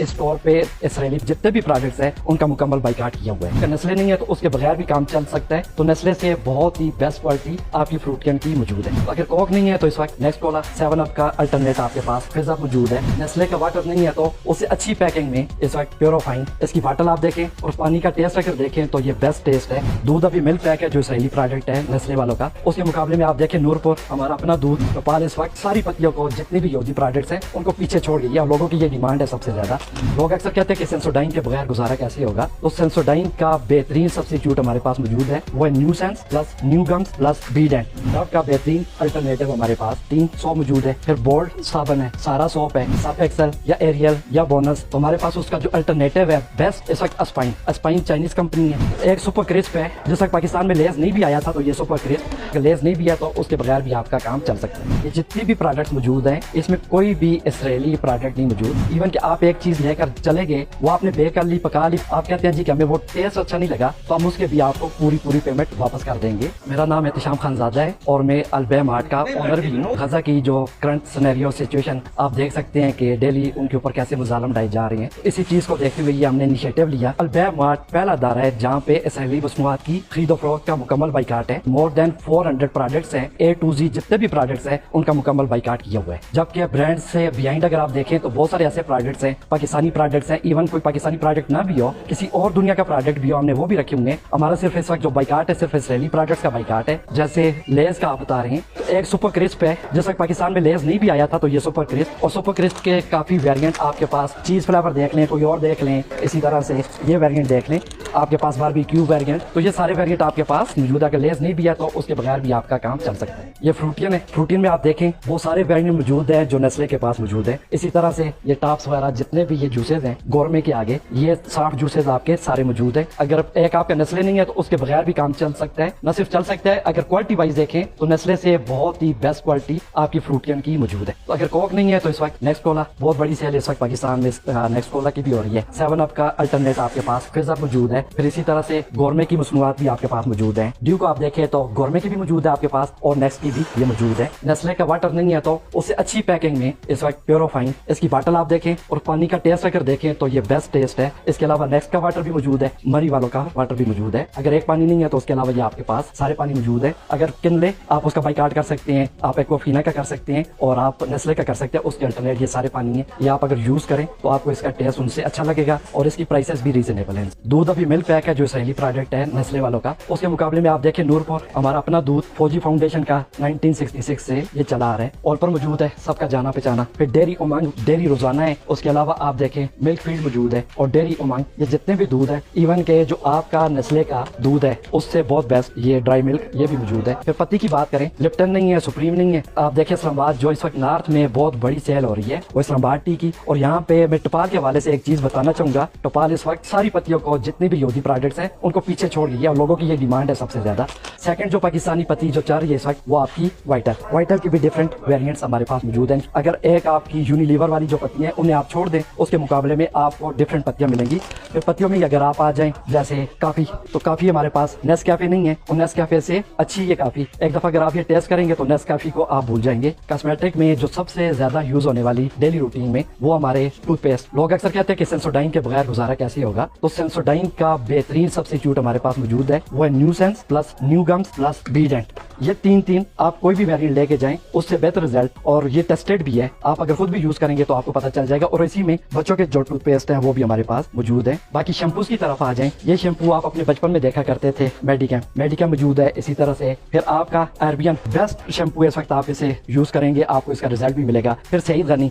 Store पे Israeli जितने भी प्रोडक्ट्स हैं उनका मुकम्मल बाइकाट किया हुआ है। अगर नेस्ले नहीं है तो उसके बगैर भी काम चल सकता है। तो नेस्ले से बहुत ही बेस्ट क्वालिटी आपकी फ्रूट कैन की मौजूद है। अगर कोक नहीं है तो इस वक्त नेक्स्ट कोला 7 अप का अल्टरनेट आपके पास फिजा मौजूद है। नेस्ले का वाटर नहीं है तो उससे अच्छी पैकिंग में इस वक्त प्योरोफाइन इसकी वाटर आप देखें और पानी का टेस्ट अगर देखें तो ये बेस्ट टेस्ट है। दूध अभी मिल्क पैक है जो इसराइली प्रोडक्ट है नेस्ले वालों का, उसके मुकाबले में आप देखें नूरपुर हमारा अपना दूध गोपाल इस वक्त सारी पत्तियों को जितनी भी योगी प्रोडक्ट्स हैं उनको पीछे छोड़ गई है। लोगों की ये डिमांड है सबसे ज्यादा। लोग अक्सर कहते हैं कि सेंसोडाइन के बगैर गुजारा कैसे होगा, तो सेंसोडाइन का बेहतरीन सब्स्टिट्यूट हमारे पास मौजूद है, वो है new sense plus new gums plus बीडेंट। डव का बेहतरीन अल्टरनेटिव हमारे पास 300 मौजूद है। फिर बोल्ड साबन है, सारा सोप है, सब एक्सेल या एरियल या बोनस, तो हमारे पास उसका जो अल्टरनेटिव है बेस्ट इस वक्त अस्पाइन। अस्पाइन चाइनीज कंपनी है। एक सुपर क्रिस्प है, जिस वक्त पाकिस्तान में लेस नहीं भी आया था तो ये सुपर क्रिस्प, अगर लेस नहीं भी है तो उसके बगैर भी आपका काम चल सकता है। ये जितनी भी प्रोडक्ट्स मौजूद हैं इसमें कोई भी इसराइली प्रोडक्ट नहीं मौजूद। इवन कि आप एक चीज लेकर चले गए, वो आपने बेक कर ली, पका ली, आप कहते हैं जी कि हमें वो टेस्ट अच्छा नहीं लगा, तो हम उसके भी आपको पूरी पेमेंट वापस कर देंगे। मेरा नाम एहतिशाम खानजादा है और मैं अलबे मार्ट का ओनर भी हूँ। गजा की जो करंट सिनेरियो सिचुएशन आप देख सकते हैं कि डेली उनके ऊपर कैसे मुजालम ढाए जा रहे हैं। इसी चीज को देखते हुए हमने इनिशिएटिव लिया। अलबे मार्ट पहला अदारा है जहाँ पे इसराइली मसनूआत की खरीदो फरोख्त का मुकम्मल बाइकाट है। मोर देन 400 प्रोडक्ट्स हैं, A to Z जितने भी प्रोडक्ट्स हैं उनका मुकम्मल बाइकाट किया हुआ है। जबकि ब्रांड से बिहाइंड अगर आप देखें तो बहुत सारे ऐसे प्रोडक्ट्स हैं, पाकिस्तानी प्रोडक्ट्स हैं, इवन कोई पाकिस्तानी प्रोडक्ट ना भी हो, किसी और दुनिया का प्रोडक्ट भी हो, हमने वो भी रखे होंगे। हमारा सिर्फ इस वक्त जो बाइकाट है सिर्फ इसराइली प्रोडक्ट्स का बाइकाट है। जैसे लेस का आप बता रहे हैं, तो एक सुपर क्रिस्प है, जिस वक्त पाकिस्तान में लेस नहीं भी आया था तो ये सुपर क्रिस्प, और सुपर क्रिस्प के काफी वेरिएंट आपके पास, चीज फ्लेवर देख लें, कोई और देख लें, इसी तरह से ये वेरिएंट देख लें आपके पास, बारबेक्यू वेरिएंट, तो ये सारे वेरिएंट आपके पास मौजूद है। अगर लेस नहीं भी है तो उसके बगैर भी आपका काम चल सकता है। ये फ्रूटियन है, फ्रूटियन में आप देखें वो सारे वेरिएंट मौजूद है जो नेस्ले के पास मौजूद है। इसी तरह से ये टॉप्स वगैरह जितने भी ये जूसेज हैं गोरमे के आगे, ये 60 जूसेज आपके सारे मौजूद है। अगर एक आपका नेस्ले नहीं है तो उसके बगैर भी काम चल सकता है। न सिर्फ चल सकता है, अगर क्वालिटी वाइज देखें तो नेस्ले से बहुत ही बेस्ट क्वालिटी आपकी फ्रूटियन की मौजूद है। तो अगर कोक नहीं है तो इस वक्त नेक्स्ट कोला बहुत बड़ी सेल इस वक्त पाकिस्तान में नेक्स्ट कोला की भी हो रही है। 7 अप का अल्टरनेट आपके पास फिजा मौजूद है। फिर इसी तरह से गोरमे की मसनूआत भी आपके पास मौजूद है। ड्यू को आप देखें तो गोरमे की भी मौजूद है आपके पास और नेक्स्ट की भी ये मौजूद है। नेस्ले का वाटर नहीं है तो उससे अच्छी पैकिंग में इस वक्त प्योरोफाइन इसकी वाटर आप देखें और पानी का टेस्ट अगर देखें तो ये बेस्ट टेस्ट है। इसके अलावा नेक्स्ट का वाटर भी मौजूद है, मरी वालों का वाटर भी मौजूद है। अगर एक पानी नहीं है तो उसके अलावा ये आपके पास सारे पानी मौजूद है। अगर किनले आप उसका बाइकाट कर सकते हैं, आप एक्वाफिना का कर सकते हैं और आप नेस्ले का कर सकते हैं, उसके अल्टरनेट ये सारे पानी है। ये आप अगर यूज करें तो आपको इसका टेस्ट उनसे अच्छा लगेगा और इसकी प्राइसेस भी रीजनेबल है। दूध अभी मिल्क पैक है जो इसराइली प्रोडक्ट है नेस्ले वालों का, उसके मुकाबले में आप देखें नूरपुर हमारा अपना दूध फौजी फाउंडेशन का 1966 से ये चला आ रहा है और पर मौजूद है, सबका जाना पहचाना। फिर डेयरी उमंग डेयरी रोजाना है। उसके अलावा आप देखें मिल्क फील्ड मौजूद है और डेयरी उमंग, ये जितने भी दूध है, इवन के जो आपका नेस्ले का दूध है उससे बहुत बेस्ट ये ड्राई मिल्क ये भी मौजूद है। फिर पत्ती की बात करें, लिप्टन नहीं है, सुप्रीम नहीं है। आप देखें इस्लामाबाद जो इस वक्त नॉर्थ में बहुत बड़ी सेल हो रही है वो इस्लामाबाद टी की। और यहाँ पे मैं टपाल के हवाले से एक चीज बताना चाहूंगा, टपाल इस वक्त सारी पत्तियों को जितनी भी योगी प्रोडक्ट्स हैं उनको पीछे छोड़ गई है और लोगों की ये डिमांड है सबसे ज्यादा। सेकंड जो पाकिस्तानी पत्ती जो चल रही है इस वक्त वो आपकी वाइटल की भी डिफरेंट वेरिएंट्स हमारे पास मौजूद हैं। अगर एक आपकी यूनिलीवर वाली जो पत्ती है उन्हें आप छोड़ दें उसके मुकाबले में आपको डिफरेंट पत्तियां मिलेंगी। फिर पत्तियों में अगर आप आ जाएं जैसे काफी, तो काफी हमारे पास नेस्कैफे नहीं है और नेस्कैफे से अच्छी ये काफी, एक दफा अगर आप ये टेस्ट करेंगे तो नेस्कैफे को आप भूल जाएंगे। कॉस्मेटिक में जो सबसे ज्यादा यूज होने वाली डेली रूटीन में वो हमारे टूथपेस्ट। लोग अक्सर कहते हैं कि सेंसोडाइन के बगैर गुजारा कैसे होगा, तो सेंसोडाइन का बेहतरीन सब्स्टिट्यूट हमारे पास मौजूद है, वो है new sense plus new gums plus बीडेंट। ये तीन आप कोई भी वेरिएंट लेके जाएं उससे बेहतर रिजल्ट, और ये टेस्टेड भी है। आप अगर खुद भी यूज करेंगे तो आपको पता चल जाएगा। और इसी में बच्चों के जो टूथपेस्ट हैं वो भी हमारे पास मौजूद है। बाकी शैम्पूज की तरफ आ जाएं, ये शैम्पू आप अपने बचपन में देखा करते थे, मेडिकम मौजूद है। इसी तरह से फिर आपका अरबियन बेस्ट शैम्पू है, इस वक्त आप इसे यूज करेंगे आपको इसका रिजल्ट भी मिलेगा। फिर सईद गनी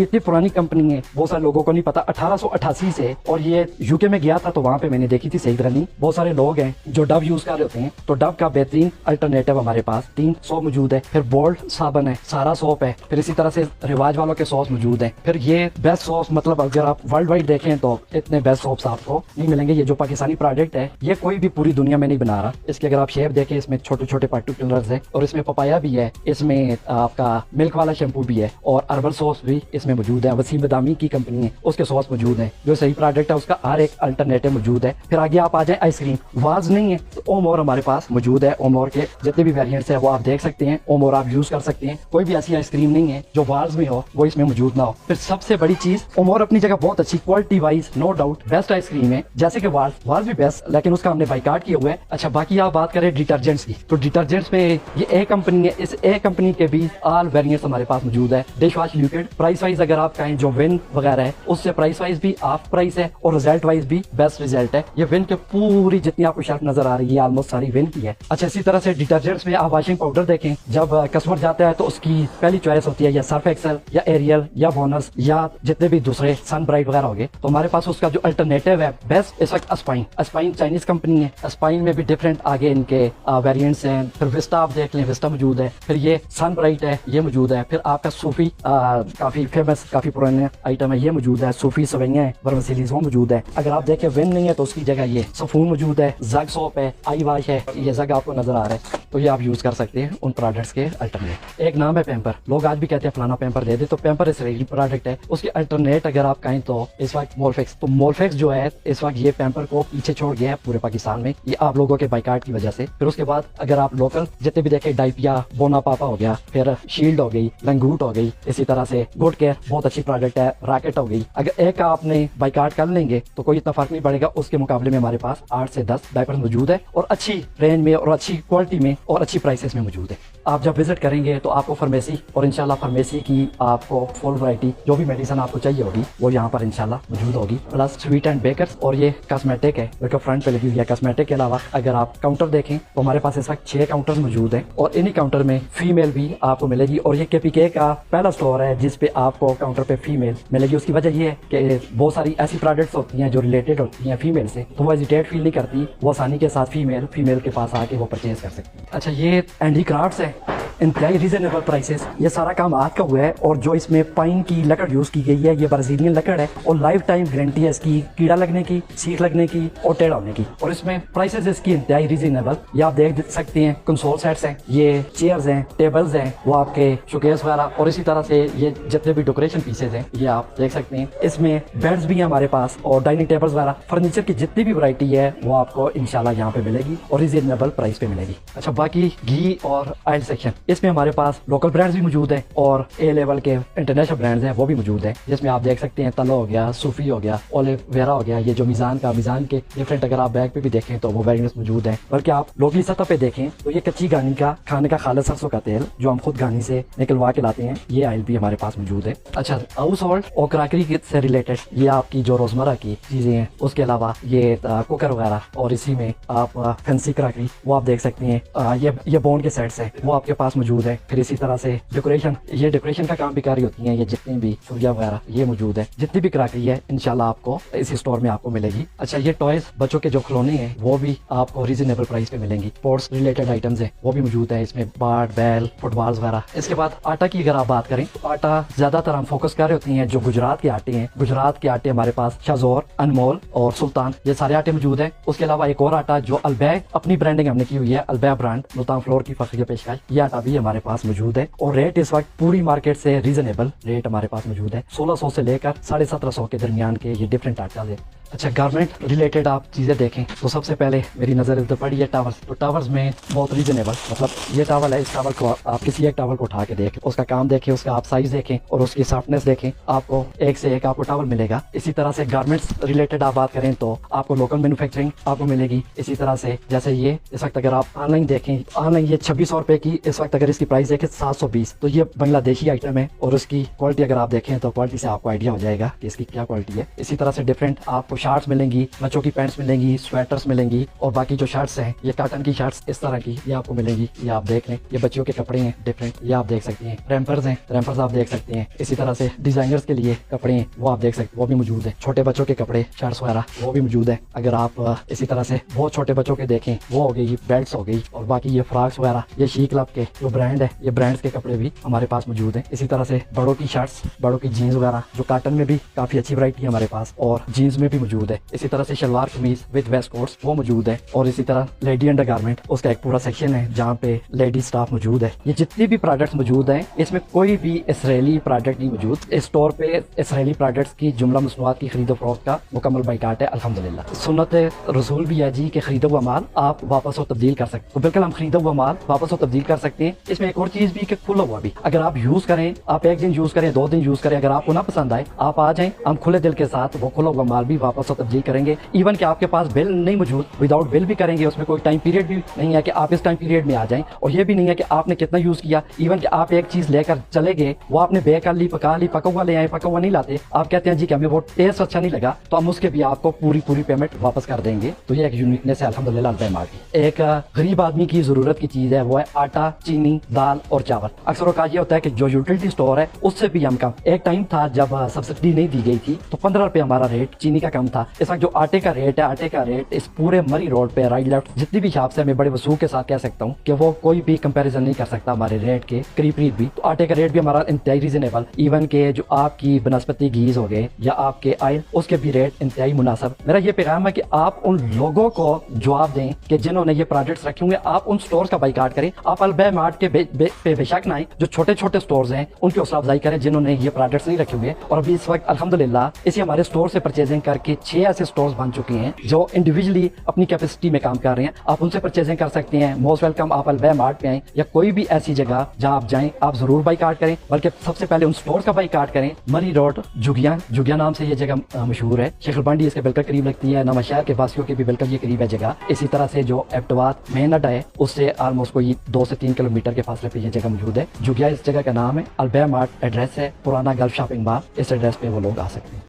इतनी पुरानी कंपनी है, बहुत सारे लोगों को नहीं पता, 1888 से, और ये यूके में गया था तो वहाँ पे मैंने देखी थी सईद गनी। बहुत सारे लोग हैं जो डव यूज कर रहे होते हैं, तो डव का बेहतरीन अल्टरनेटिव हमारे पास 300 मौजूद है। फिर बोल्ड साबन है, सारा सोप है। फिर इसी तरह से रिवाज वालों के सॉस मौजूद है। फिर ये बेस्ट सॉस, मतलब अगर आप वर्ल्ड वाइड देखें तो इतने बेस्ट सॉप्स आपको नहीं मिलेंगे। ये जो पाकिस्तानी प्रोडक्ट है ये कोई भी पूरी दुनिया में नहीं बना रहा। इसके अगर आप शेप देखें इसमें छोटे छोटे पार्टिकुलर्स है और इसमें पपाया भी है, इसमें आपका मिल्क वाला शैम्पू भी है और अर्बल सॉस भी इसमें मौजूद है। वसीम बदामी की कंपनी है, उसके सॉस मौजूद है। जो सही प्रोडक्ट है उसका हर एक अल्टरनेटिव मौजूद है। फिर आगे आप आ जाए आइसक्रीम, वाज नहीं है तो ओमोर हमारे पास मौजूद है। ओमोर के के जितने भी वेरिएंट्स हैं वो आप देख सकते हैं, ओमोर आप यूज कर सकते हैं। कोई भी ऐसी आइसक्रीम नहीं है जो वाल्स में हो वो इसमें मौजूद ना हो। फिर सबसे बड़ी चीज, ओमोर अपनी जगह बहुत अच्छी quality wise no doubt best ice cream है, जैसे कि वाल्स भी बेस्ट, लेकिन उसका हमने बाइकाट किया हुआ है। अच्छा, बाकी आप बात करें डिटर्जेंट्स की, तो डिटर्जेंट्स में ये ए कंपनी है, इस ए कंपनी के भी ऑल वेरिएंट्स हमारे पास मौजूद है। Dish wash liquid price wise अगर आप कहें जो विन वगैरह है उससे प्राइस वाइज भी ऑफ प्राइस है और रिजल्ट वाइज भी बेस्ट रिजल्ट है। ये विन के पूरी जितनी आपको शेल्फ नजर आ रही है ऑलमोस्ट सारी विन की है। अच्छा, इसी तरह से डिटर्जेंट्स में आप वॉशिंग पाउडर देखें, जब कस्टमर जाता है तो उसकी पहली चॉइस होती है या सर्फ एक्सेल या एरियल या बोनस या जितने भी दूसरे सन ब्राइट वगैरह हो गए, तो हमारे पास उसका जो अल्टरनेटिव है बेस्ट इस वक्त अस्पाइन चाइनीज कंपनी है। अस्पाइन में भी डिफरेंट आगे इनके वेरिएंट्स हैं। फिर विस्टा आप देख लें, विस्टा मौजूद है। फिर ये सन ब्राइट है, ये मौजूद है। फिर आपका सूफी काफी फेमस काफी पुराने आइटम है, ये मौजूद है। सूफी सवैया है, वर्मसिलीज वो मौजूद है। अगर आप देखें विन नहीं है तो उसकी जगह ये सफून मौजूद है, जग सोप है, आई वॉश है, ये जग आपको नजर आ रहा है, तो ये आप यूज कर सकते हैं उन प्रोडक्ट्स के अल्टरनेट। एक नाम है पेम्पर, लोग आज भी कहते हैं फलाना पेम्पर दे दे, तो पेम्पर इसराइली प्रोडक्ट है। उसके अल्टरनेट अगर आप कहें तो इस वक्त मोलफिक्स, तो मोलफिक्स जो है इस वक्त ये पेम्पर को पीछे छोड़ गया है पूरे पाकिस्तान में, ये आप लोगों के बाइकाट की वजह से। फिर उसके बाद अगर आप लोकल जितने भी देखें, डाइपिया, बोना पापा हो गया, फिर शील्ड हो गई, लंगूट हो गई, इसी तरह से गुड केयर बहुत अच्छी प्रोडक्ट है, रॉकेट हो गई। अगर एक आपने बाइकाट कर लेंगे तो कोई इतना फर्क नहीं पड़ेगा, उसके मुकाबले में हमारे पास 8 से 10 डायपर मौजूद है और अच्छी रेंज में और अच्छी क्वालिटी में और अच्छी प्राइसेस में मौजूद है। आप जब विजिट करेंगे तो आपको फार्मेसी और इंशाल्लाह फार्मेसी की आपको फुल वैरायटी जो भी मेडिसिन आपको चाहिए होगी वो यहाँ पर इंशाल्लाह मौजूद होगी। प्लस स्वीट एंड बेकर्स, और ये कॉस्मेटिक है जो फ्रंट पे लगी हुई है। कॉस्मेटिक के अलावा अगर आप काउंटर देखें तो हमारे पास इस वक्त 6 काउंटर मौजूद हैं और इन्हीं काउंटर में फीमेल भी आपको मिलेगी। और ये KPK का पहला स्टोर है जिसपे आपको काउंटर पे फीमेल मिलेगी। उसकी वजह ये है कि बहुत सारी ऐसी प्रोडक्ट्स होती हैं जो रिलेटेड होती हैं फीमेल से, तो वो हेजिटेट फील नहीं करती, वो आसानी के साथ फीमेल के पास आके वो परचेज कर सकती है। अच्छा, ये एंडी क्राफ्ट्स है, इंतहाई रीजनेबल प्राइसेस, ये सारा काम हाथ का हुआ है और जो इसमें पाइन की लकड़ यूज की गई है ये ब्राजीलियन लकड़ है और लाइफ टाइम गारंटी है इसकी, कीड़ा लगने की, सीख लगने की और टेढ़ा होने की। और इसमें प्राइसेस इसकी इंतहाई रीजनेबल, ये आप देख सकते हैं। कंसोल सेट्स हैं, ये चेयर्स हैं, टेबल्स हैं, वो आपके शोकेस वगैरह, और इसी तरह से ये जितने भी डेकोरेशन पीसेज हैं ये आप देख सकते हैं। इसमें बेड्स भी हैं हमारे पास और डाइनिंग टेबल्स वगैरह, फर्नीचर की जितनी भी वैरायटी है वो आपको इंशाल्लाह यहाँ पे मिलेगी और रीजनेबल प्राइस पे मिलेगी। अच्छा, बाकी घी और ऑयल सेक्शन, इसमें हमारे पास लोकल ब्रांड्स भी मौजूद हैं और ए लेवल के इंटरनेशनल ब्रांड्स हैं वो भी मौजूद हैं, जिसमें आप देख सकते हैं तलो हो गया, सूफी हो गया, ओलिव वेरा हो गया, ये जो मिजान के डिफरेंट अगर आप बैग पे भी देखें तो वो वेरिएंट्स मौजूद हैं। बल्कि आप लोकली सतह पे देखें तो ये कच्ची गानी का खाने का खालिद सरसों का तेल जो हम खुद गानी से निकलवा के लाते हैं, ये ऑयल भी हमारे पास मौजूद है। अच्छा, हाउस होल्ड और क्रैकरी से रिलेटेड ये आपकी जो रोजमर्रा की चीजें हैं, उसके अलावा ये कुकर वगैरह और इसी में आप फैंसी क्रैकरी वो आप देख सकते हैं। ये बोन के सेट्स हैं वो आपके पास मौजूद है। फिर इसी तरह से डेकोरेशन, ये डेकोरेशन का काम भी कारी होती है, ये जितनी भी सूर्या वगैरह ये मौजूद है। जितनी भी क्रैकरी है इंशाल्लाह आपको इस स्टोर में आपको मिलेगी। अच्छा, ये टॉयज बच्चों के जो खिलौने हैं वो भी आपको रीजनेबल प्राइस पे मिलेंगी। स्पोर्ट्स रिलेटेड आइटम्स है वो भी मौजूद है, इसमें बैट, बैल, फुटबॉल्स वगैरह। इसके बाद आटा की अगर आप बात करें तो आटा ज्यादातर हम फोकस कर रहे होती हैं जो गुजरात के आटे हैं। गुजरात के आटे हमारे पास शाजोर, अनमोल और सुल्तान, ये सारे आटे मौजूद है। उसके अलावा एक और आटा जो अलबैग, अपनी ब्रांडिंग हमने की हुई है, अलबैग ब्रांड, मुल्तान फ्लोर की फखरी पेशकश, ये आटा भी हमारे पास मौजूद है और रेट इस वक्त पूरी मार्केट से रीजनेबल रेट हमारे पास मौजूद है। 1600 से लेकर 1750 के दरमियान के ये डिफरेंट आटा है। अच्छा, गारमेंट रिलेटेड आप चीजें देखें तो सबसे पहले मेरी नजर इधर पड़ी है टावर्स। तो टावर्स में बहुत रीजनेबल, मतलब ये टावल है, इस टावल को आप किसी एक टावल को उठा के देखें, उसका काम देखें, उसका आप साइज देखें और उसकी सॉफ्टनेस देखें, आपको एक से एक आपको टावल मिलेगा। इसी तरह से गारमेंट्स रिलेटेड आप बात करें तो आपको लोकल मैन्युफैक्चरिंग आपको मिलेगी। इसी तरह से जैसे ये इस वक्त अगर आप ऑनलाइन देखें, ऑनलाइन ये 2600 रुपए की इस वक्त अगर इसकी प्राइस देखें 720, तो ये बांग्लादेशी आइटम है और उसकी क्वालिटी अगर आप देखें तो क्वालिटी से आपको आइडिया हो जाएगा कि इसकी क्या क्वालिटी है। इसी तरह से डिफरेंट आपको शार्ट्स मिलेंगी, बच्चों की पैंट्स मिलेंगी, स्वेटर्स मिलेंगी और बाकी जो शर्ट्स हैं ये कॉटन की शर्ट्स इस तरह की ये आपको मिलेंगी। ये आप देख लें, ये बच्चों के कपड़े हैं डिफरेंट, ये आप देख सकते हैं। रैम्पर्स हैं, रैम्पर्स आप देख सकते हैं। इसी तरह से डिजाइनर्स के लिए कपड़े हैं वो आप देख सकते हैं, वो भी मौजूद है। छोटे बच्चों के कपड़े, शर्ट्स वगैरह वो भी मौजूद है। अगर आप इसी तरह से बहुत छोटे बच्चों के देखें वो हो गई, बेल्ट्स हो गई और बाकी ये फ्रॉक्स वगैरह, ये शी क्लब के जो ब्रांड है, ये ब्रांड्स के कपड़े भी हमारे पास मौजूद हैं। इसी तरह से बड़ों की शर्ट्स, बड़ों की जीन्स वगैरह, जो कॉटन में भी काफ़ी अच्छी वैरायटी है हमारे पास, और जीन्स में भी मौजूद है। इसी तरह से शलवार कमीज विद वेस्ट कोट्स वो मौजूद है। और इसी तरह लेडी अंडर गारमेंट, उसका एक पूरा सेक्शन है जहाँ पे लेडी स्टाफ मौजूद है। ये जितनी भी प्रोडक्ट्स मौजूद हैं, इसमें कोई भी इसराइली प्रोडक्ट नहीं मौजूद। इस स्टोर पे इसराइली प्रोडक्ट्स की जुमला मसनूआत की खरीदो फरोख्त का मुकम्मल बाइकाट है अल्हम्दुलिल्लाह। सुन्नत रसूल भी है जी कि खरीदा हुआ माल आप वापस और तब्दील कर सकते, तो बिल्कुल हम खरीदा हुआ माल वापस और तब्दील कर सकते हैं। इसमें एक और चीज़ भी कि खुला हुआ भी, अगर आप यूज़ करें, आप एक दिन यूज़ करें, 2 दिन यूज़ करें, अगर आपको ना पसंद आए आप आ जाएं, हम खुले दिल के साथ वो खुला हुआ माल भी वापस और तब्दील करेंगे। इवन कि आपके पास बिल नहीं मौजूद, विदाउट बिल भी करेंगे। उसमें कोई टाइम पीरियड भी नहीं है कि आप इस टाइम पीरियड में आ जाएं, और ये भी नहीं है कि आपने कितना यूज़ किया। इवन कि आप एक चीज़ लेकर चले गए, वो आपने बेक कर ली, पका ली, पका हुआ ले आए, पका हुआ नहीं लाते, आप कहते हैं जी कि हमें वो टेस्ट अच्छा नहीं लगा, तो हम उसके भी आपको पूरी पेमेंट वापस कर देंगे। तो ये एक यूनिकनेस है अल्हम्दुलिल्लाह अल्बामार्ट की। एक गरीब आदमी की जरूरत की चीज़ है, वो है आटा, चीनी, दाल और चावल। अक्सर औकात ये होता है कि जो यूटिलिटी स्टोर है उससे भी हम कम। एक टाइम था जब सब्सिडी नहीं दी गई थी तो 15 रुपये हमारा रेट चीनी का कम था। इस वक्त जो आटे का रेट है, आटे का रेट इस पूरे मरी रोड पे राइट लेफ्ट जितनी भी शॉप्स है, मैं बड़े वसूख के साथ कह सकता हूँ कि वो कोई भी कंपैरिजन नहीं कर सकता हमारे रेट के करीब भी। तो आटे का रेट भी हमारा इंतहाई रीजनेबल, इवन के जो आपकी बनस्पति घीज हो गए या आपके ऑयल, उसके भी रेट इंतहाई मुनासिब। मेरा ये पैगाम है कि आप उन लोगों को जवाब दें कि जिन्होंने ये प्रोडक्ट्स रखे हुए, आप उन स्टोर्स का बाइकाट करें। आप अल्बामार्ट के पे बेशक ना आए, जो छोटे छोटे स्टोर्स हैं उनकी हौसला अफजाई करें जिन्होंने ये प्रोडक्ट्स नहीं रखे हुए। और अभी इस वक्त अल्हम्दुलिल्लाह इसी हमारे स्टोर से परचेजिंग करके 6 ऐसे स्टोर्स बन चुके हैं जो इंडिविजुअली अपनी कैपेसिटी में काम कर रहे हैं। आप उनसे परचेजिंग कर सकते हैं। Most welcome. आप अल्बामार्ट पे आए या कोई भी ऐसी जगह जहां आप जाएं, आप जरूर बाइकाट करें, बल्कि सबसे पहले उन स्टोर्स का बाइकाट करें। मरी रोड जुगिया नाम से ये जगह मशहूर है। शेख बांडी इसके बिल्कुल करीब लगती है। नवां शहर के वासियों के भी बिल्कुल ये करीब है जगह। इसी तरह से जो एबटाबाद मेन अड्डा है उससे ऑलमोस्ट कोई 2 से 3 किलोमीटर के फासले पे ये जगह मौजूद है। जुगिया इस जगह का नाम है। अल्बामार्ट एड्रेस है पुराना गल्फ शॉपिंग मॉल। इस एड्रेस पे वो लोग आ सकते हैं।